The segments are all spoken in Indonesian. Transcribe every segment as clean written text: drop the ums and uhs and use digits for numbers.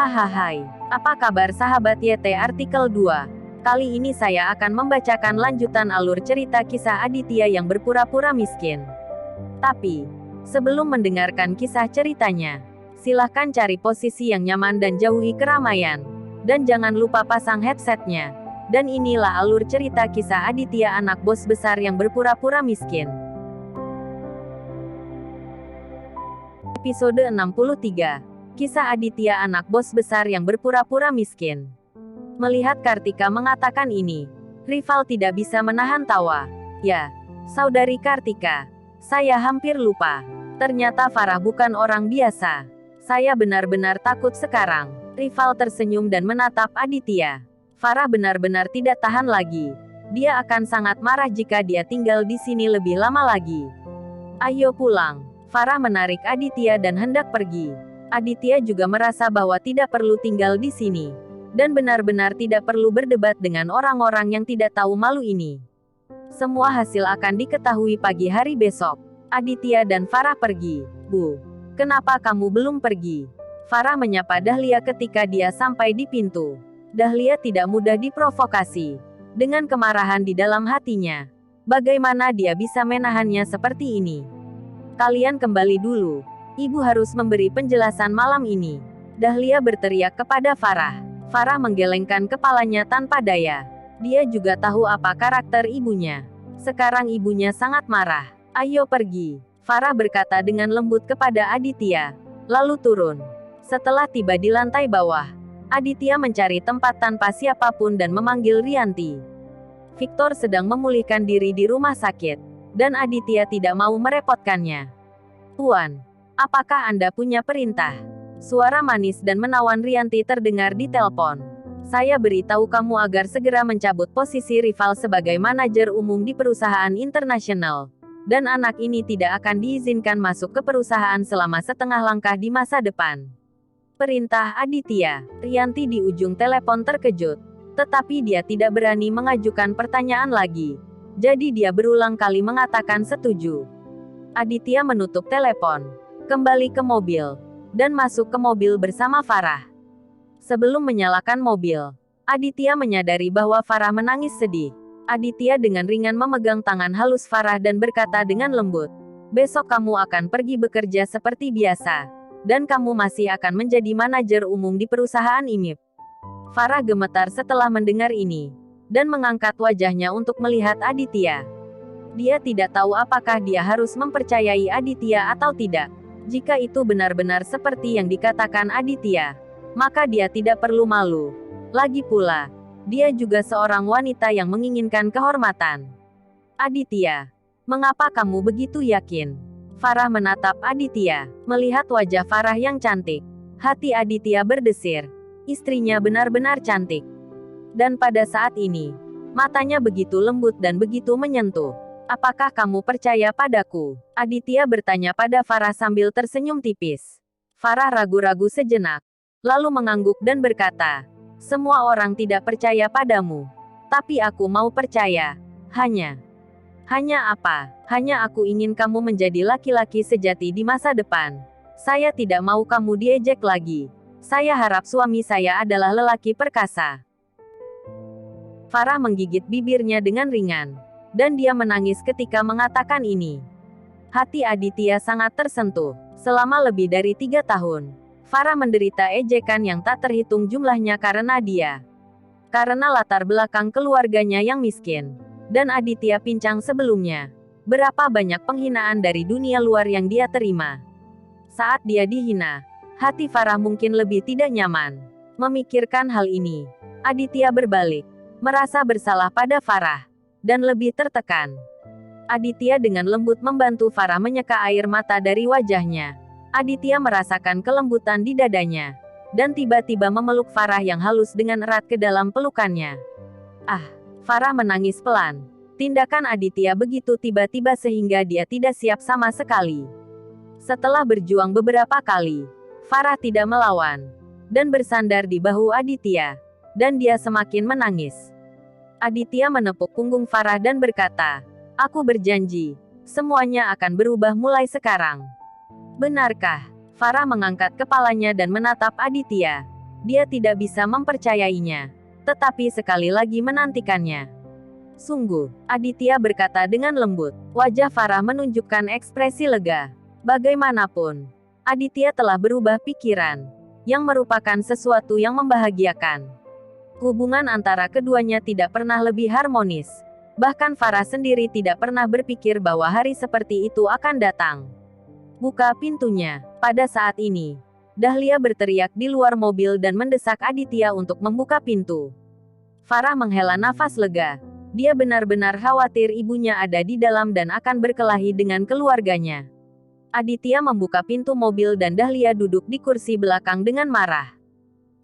Hahaha, apa kabar sahabat YT artikel 2? Kali ini saya akan membacakan lanjutan alur cerita kisah Aditya yang berpura-pura miskin. Tapi, sebelum mendengarkan kisah ceritanya, silahkan cari posisi yang nyaman dan jauhi keramaian. Dan jangan lupa pasang headsetnya. Dan inilah alur cerita kisah Aditya anak bos besar yang berpura-pura miskin. Episode 63. Kisah Aditya anak bos besar yang berpura-pura miskin. Melihat Kartika mengatakan ini, rival tidak bisa menahan tawa. Ya, saudari Kartika, saya hampir lupa. Ternyata Farah bukan orang biasa. Saya benar-benar takut sekarang. Rival tersenyum dan menatap Aditya. Farah benar-benar tidak tahan lagi. Dia akan sangat marah jika dia tinggal di sini lebih lama lagi. Ayo pulang. Farah menarik Aditya dan hendak pergi. Aditya juga merasa bahwa tidak perlu tinggal di sini. Dan benar-benar tidak perlu berdebat dengan orang-orang yang tidak tahu malu ini. Semua hasil akan diketahui pagi hari besok. Aditya dan Farah pergi. Bu, kenapa kamu belum pergi? Farah menyapa Dahlia ketika dia sampai di pintu. Dahlia tidak mudah diprovokasi. Dengan kemarahan di dalam hatinya. Bagaimana dia bisa menahannya seperti ini? Kalian kembali dulu. Ibu harus memberi penjelasan malam ini. Dahlia berteriak kepada Farah. Farah menggelengkan kepalanya tanpa daya. Dia juga tahu apa karakter ibunya. Sekarang ibunya sangat marah. Ayo pergi. Farah berkata dengan lembut kepada Aditya. Lalu turun. Setelah tiba di lantai bawah, Aditya mencari tempat tanpa siapapun dan memanggil Rianti. Victor sedang memulihkan diri di rumah sakit. Dan Aditya tidak mau merepotkannya. Tuan, apakah Anda punya perintah? Suara manis dan menawan Rianti terdengar di telepon. Saya beritahu kamu agar segera mencabut posisi rival sebagai manajer umum di perusahaan internasional. Dan anak ini tidak akan diizinkan masuk ke perusahaan selama setengah langkah di masa depan. Perintah Aditya. Rianti di ujung telepon terkejut. Tetapi dia tidak berani mengajukan pertanyaan lagi. Jadi dia berulang kali mengatakan setuju. Aditya menutup telepon. Kembali ke mobil. Dan masuk ke mobil bersama Farah. Sebelum menyalakan mobil, Aditya menyadari bahwa Farah menangis sedih. Aditya dengan ringan memegang tangan halus Farah dan berkata dengan lembut. Besok kamu akan pergi bekerja seperti biasa. Dan kamu masih akan menjadi manajer umum di perusahaan IMIP. Farah gemetar setelah mendengar ini. Dan mengangkat wajahnya untuk melihat Aditya. Dia tidak tahu apakah dia harus mempercayai Aditya atau tidak. Jika itu benar-benar seperti yang dikatakan Aditya, maka dia tidak perlu malu. Lagi pula, dia juga seorang wanita yang menginginkan kehormatan. Aditya, mengapa kamu begitu yakin? Farah menatap Aditya. Melihat wajah Farah yang cantik, hati Aditya berdesir. Istrinya benar-benar cantik. Dan pada saat ini, matanya begitu lembut dan begitu menyentuh. Apakah kamu percaya padaku? Aditya bertanya pada Farah sambil tersenyum tipis. Farah ragu-ragu sejenak. Lalu mengangguk dan berkata, semua orang tidak percaya padamu. Tapi aku mau percaya. Hanya apa? Hanya aku ingin kamu menjadi laki-laki sejati di masa depan. Saya tidak mau kamu diejek lagi. Saya harap suami saya adalah lelaki perkasa. Farah menggigit bibirnya dengan ringan. Dan dia menangis ketika mengatakan ini. Hati Aditya sangat tersentuh. Selama lebih dari 3 tahun, Farah menderita ejekan yang tak terhitung jumlahnya karena dia. Karena latar belakang keluarganya yang miskin. Dan Aditya pincang sebelumnya. Berapa banyak penghinaan dari dunia luar yang dia terima. Saat dia dihina, hati Farah mungkin lebih tidak nyaman. Memikirkan hal ini, Aditya berbalik. Merasa bersalah pada Farah. Dan lebih tertekan. Aditya dengan lembut membantu Farah menyeka air mata dari wajahnya. Aditya merasakan kelembutan di dadanya. Dan tiba-tiba memeluk Farah yang halus dengan erat ke dalam pelukannya. Ah, Farah menangis pelan. Tindakan Aditya begitu tiba-tiba sehingga dia tidak siap sama sekali. Setelah berjuang beberapa kali, Farah tidak melawan. Dan bersandar di bahu Aditya. Dan dia semakin menangis. Aditya menepuk punggung Farah dan berkata, aku berjanji, semuanya akan berubah mulai sekarang. Benarkah? Farah mengangkat kepalanya dan menatap Aditya. Dia tidak bisa mempercayainya, tetapi sekali lagi menantikannya. Sungguh, Aditya berkata dengan lembut. Wajah Farah menunjukkan ekspresi lega. Bagaimanapun, Aditya telah berubah pikiran, yang merupakan sesuatu yang membahagiakan. Hubungan antara keduanya tidak pernah lebih harmonis. Bahkan Farah sendiri tidak pernah berpikir bahwa hari seperti itu akan datang. Buka pintunya. Pada saat ini, Dahlia berteriak di luar mobil dan mendesak Aditya untuk membuka pintu. Farah menghela nafas lega. Dia benar-benar khawatir ibunya ada di dalam dan akan berkelahi dengan keluarganya. Aditya membuka pintu mobil dan Dahlia duduk di kursi belakang dengan marah.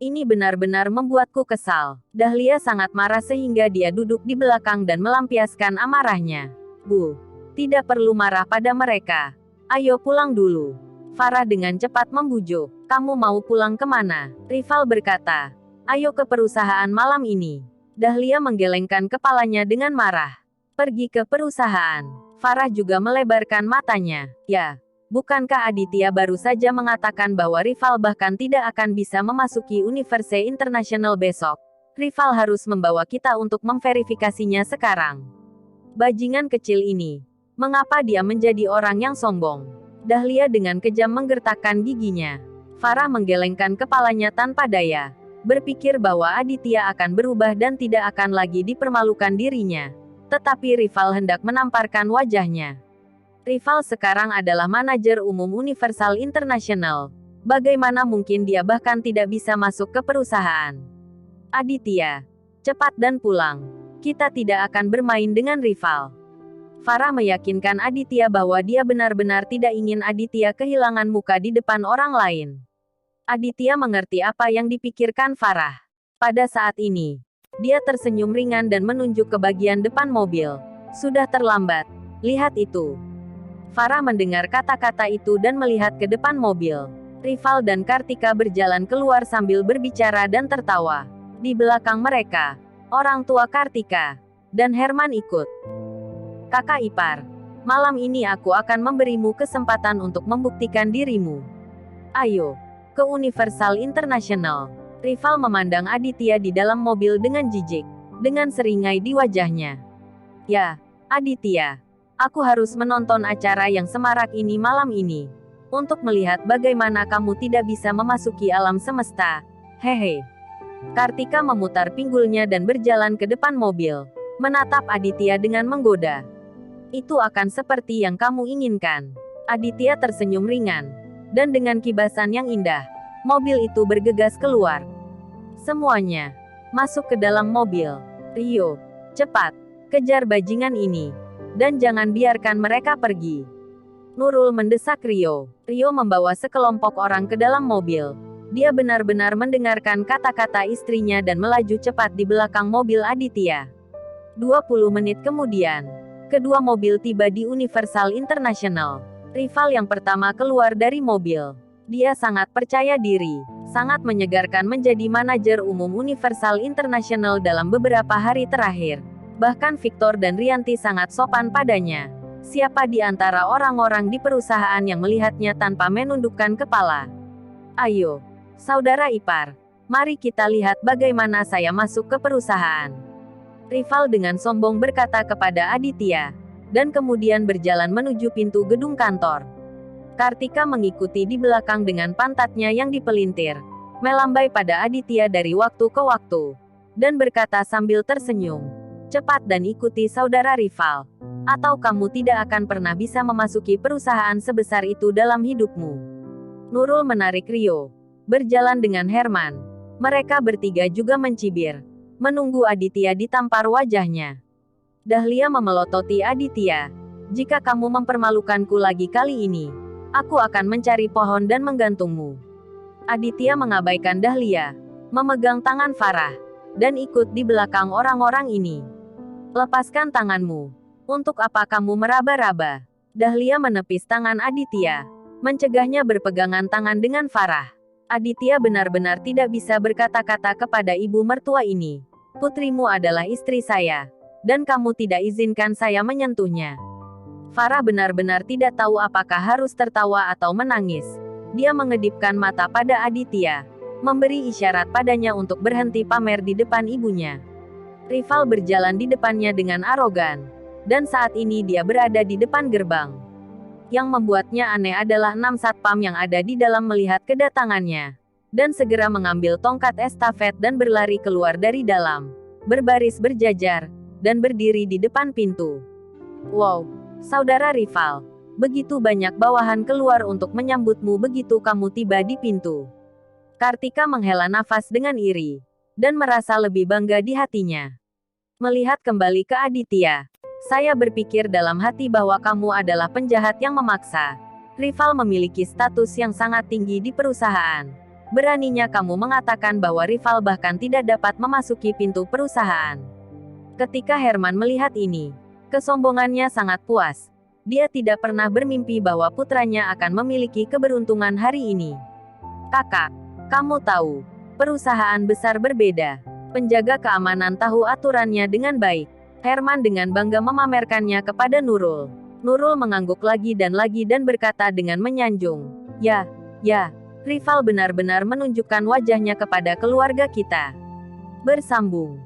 Ini benar-benar membuatku kesal. Dahlia sangat marah sehingga dia duduk di belakang dan melampiaskan amarahnya. Bu, tidak perlu marah pada mereka. Ayo pulang dulu. Farah dengan cepat membujuk. Kamu mau pulang kemana? Rival berkata. Ayo ke perusahaan malam ini. Dahlia menggelengkan kepalanya dengan marah. Pergi ke perusahaan. Farah juga melebarkan matanya. Ya, bukankah Aditya baru saja mengatakan bahwa rival bahkan tidak akan bisa memasuki Universe International besok? Rival harus membawa kita untuk memverifikasinya sekarang. Bajingan kecil ini. Mengapa dia menjadi orang yang sombong? Dahlia dengan kejam menggertakkan giginya. Farah menggelengkan kepalanya tanpa daya. Berpikir bahwa Aditya akan berubah dan tidak akan lagi dipermalukan dirinya. Tetapi rival hendak menamparkan wajahnya. Rival sekarang adalah manajer umum Universal International. Bagaimana mungkin dia bahkan tidak bisa masuk ke perusahaan? Aditya, cepat dan pulang. Kita tidak akan bermain dengan rival. Farah meyakinkan Aditya bahwa dia benar-benar tidak ingin Aditya kehilangan muka di depan orang lain. Aditya mengerti apa yang dipikirkan Farah. Pada saat ini, dia tersenyum ringan dan menunjuk ke bagian depan mobil. Sudah terlambat. Lihat itu. Farah mendengar kata-kata itu dan melihat ke depan mobil. Rival dan Kartika berjalan keluar sambil berbicara dan tertawa. Di belakang mereka, orang tua Kartika dan Herman ikut. Kakak ipar, malam ini aku akan memberimu kesempatan untuk membuktikan dirimu. Ayo. Ke Universal International. Rival memandang Aditya di dalam mobil dengan jijik, dengan seringai di wajahnya. Ya, Aditya, aku harus menonton acara yang semarak ini malam ini. Untuk melihat bagaimana kamu tidak bisa memasuki alam semesta. Hehe. Kartika memutar pinggulnya dan berjalan ke depan mobil, menatap Aditya dengan menggoda. Itu akan seperti yang kamu inginkan. Aditya tersenyum ringan. Dan dengan kibasan yang indah, mobil itu bergegas keluar. Semuanya masuk ke dalam mobil. Rio, cepat, kejar bajingan ini. Dan jangan biarkan mereka pergi. Nurul mendesak Rio. Rio membawa sekelompok orang ke dalam mobil. Dia benar-benar mendengarkan kata-kata istrinya dan melaju cepat di belakang mobil Aditya. 20 menit kemudian, kedua mobil tiba di Universal International. Rival yang pertama keluar dari mobil. Dia sangat percaya diri, sangat menyegarkan menjadi manajer umum Universal International dalam beberapa hari terakhir. Bahkan Victor dan Rianti sangat sopan padanya. Siapa di antara orang-orang di perusahaan yang melihatnya tanpa menundukkan kepala? Ayo, saudara ipar, mari kita lihat bagaimana saya masuk ke perusahaan. Rival dengan sombong berkata kepada Aditya. Dan kemudian berjalan menuju pintu gedung kantor. Kartika mengikuti di belakang dengan pantatnya yang dipelintir, melambai pada Aditya dari waktu ke waktu, dan berkata sambil tersenyum, cepat dan ikuti saudara rival, atau kamu tidak akan pernah bisa memasuki perusahaan sebesar itu dalam hidupmu. Nurul menarik Rio, berjalan dengan Herman. Mereka bertiga juga mencibir, menunggu Aditya ditampar wajahnya. Dahlia memelototi Aditya. Jika kamu mempermalukanku lagi kali ini, aku akan mencari pohon dan menggantungmu. Aditya mengabaikan Dahlia, memegang tangan Farah, dan ikut di belakang orang-orang ini. Lepaskan tanganmu. Untuk apa kamu meraba-raba? Dahlia menepis tangan Aditya, mencegahnya berpegangan tangan dengan Farah. Aditya benar-benar tidak bisa berkata-kata kepada ibu mertua ini. Putrimu adalah istri saya. Dan kamu tidak izinkan saya menyentuhnya. Farah benar-benar tidak tahu apakah harus tertawa atau menangis. Dia mengedipkan mata pada Aditya. memberi isyarat padanya untuk berhenti pamer di depan ibunya. Rival berjalan di depannya dengan arogan, dan saat ini dia berada di depan gerbang. Yang membuatnya aneh adalah 6 satpam yang ada di dalam melihat kedatangannya, dan segera mengambil tongkat estafet dan berlari keluar dari dalam, berbaris berjajar, dan berdiri di depan pintu. Wow, saudara rival, begitu banyak bawahan keluar untuk menyambutmu begitu kamu tiba di pintu. Kartika menghela nafas dengan iri, dan merasa lebih bangga di hatinya. Melihat kembali ke Aditya, saya berpikir dalam hati bahwa kamu adalah penjahat yang memaksa. Rival memiliki status yang sangat tinggi di perusahaan. Beraninya kamu mengatakan bahwa rival bahkan tidak dapat memasuki pintu perusahaan. Ketika Herman melihat ini, kesombongannya sangat puas. Dia tidak pernah bermimpi bahwa putranya akan memiliki keberuntungan hari ini. Kakak, kamu tahu, perusahaan besar berbeda. Penjaga keamanan tahu aturannya dengan baik. Herman dengan bangga memamerkannya kepada Nurul. Nurul mengangguk lagi dan berkata dengan menyanjung, "Ya, rival benar-benar menunjukkan wajahnya kepada keluarga kita." Bersambung.